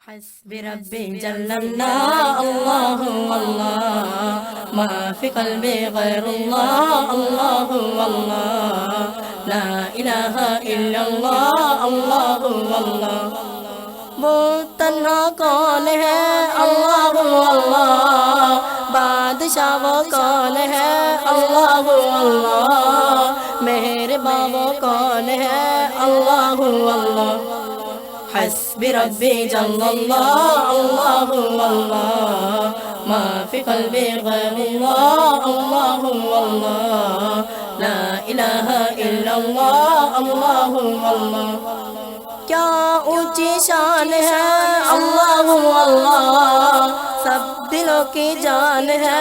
حسبي ربي جل الله الله الله ما في قلبي غير الله الله الله لا إله إلا الله الله الله वो तन्हा कौन है अल्लाह अल्लाह बादशाह वो कौन है अल्लाह अल्लाह मेहरबान वो कौन है अल्लाह अल्लाह हस्बी रब्बी जल्लल्लाह अल्लाह अल्लाह मा फी क़ल्बी गैरुल्लाह अल्लाह अल्लाह ला इलाहा इल्लल्लाह अल्लाह अल्लाह क्या ऊंची शान है अल्लाह अल्लाह सब दिलों की जान है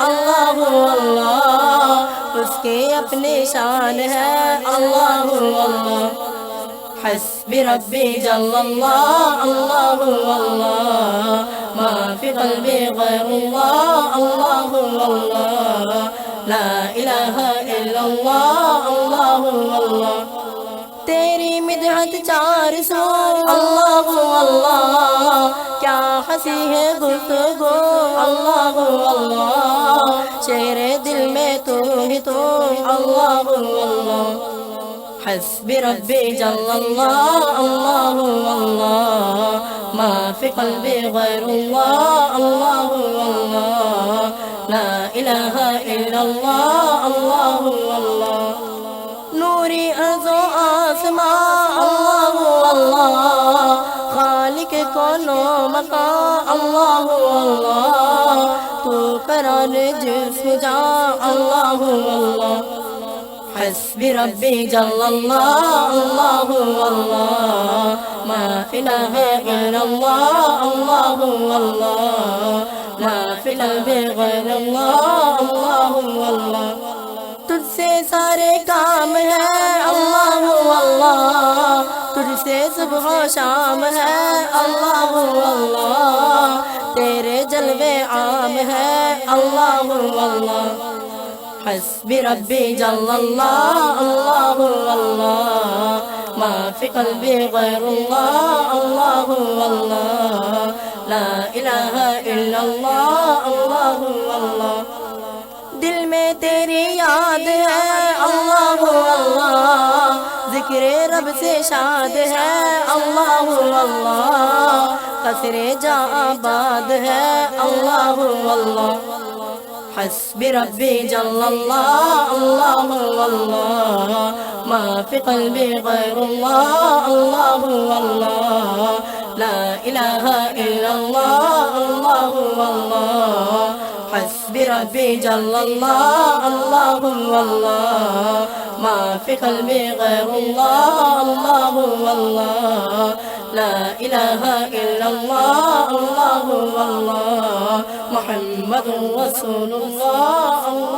अल्लाह अल्लाह उसके अपनी शान है अल्लाह अल्लाह हस्बी रब्बी जल्लल्लाह अल्लाह अल्लाह मा फी क़ल्बी गैरुल्लाह अल्लाह अल्लाह ला इलाहा इल्लल्लाह अल्लाह अल्लाह तेरी मिदहत 400 अल्लाह अल्लाह क्या हंसी है गुफ्तगू अल्लाह अल्लाह शेरे दिल में तू ही तो अल्लाह अल्लाह हस्बी रब्बी जल्लल्लाह अल्लाह अल्लाह मा फी क़ल्बी गैरुल्लाह अल्लाह अल्लाह ला इलाहा इल्लल्लाह अल्लाह अल्लाह नूरी अर्ज़ो आसमां अल्लाह अल्लाह खालिक कौनो मकां अल्लाह अल्लाह तू करार जिस्म जां अल्लाह अल्लाह हस्बी रब्बी जल्लल्लाह अल्लाह अल्लाह मा इलाहा इल्लल्लाह अल्लाह अल्लाह ला इलाहा इल्लल्लाह अल्लाह अल्लाह तुझसे सारे काम है अल्लाह अल्लाह तुझसे सुबह शाम है अल्लाह अल्लाह तेरे जलवे आम है अल्लाह अल्लाह हस्बी रब्बी जल्लल्लाह अल्लाह अल्लाह मा फी क़ल्बी गैरुल्लाह अल्लाह अल्लाह ला इलाहा इल्लल्लाह अल्लाह अल्लाह दिल में तेरी याद है अल्लाह अल्लाह जिक्र रब से शाद है अल्लाह अल्लाह कसरे जा आबाद है अल्लाह अल्लाह हस्बी रब्बी जल्लल्लाह अल्लाह अल्लाह मा फी क़ल्बी गैरुल्लाह अल्लाह अल्लाह ला इलाहा इल्लल्लाह अल्लाह अल्लाह हस्बी रब्बी जल्लल्लाह अल्लाह अल्लाह मा फी क़ल्बी गैरुल्लाह अल्लाह अल्लाह ला इलाहा इल्लल्लाह अल्लाह अल्लाह मुहम्मदुर रसूलुल्लाह।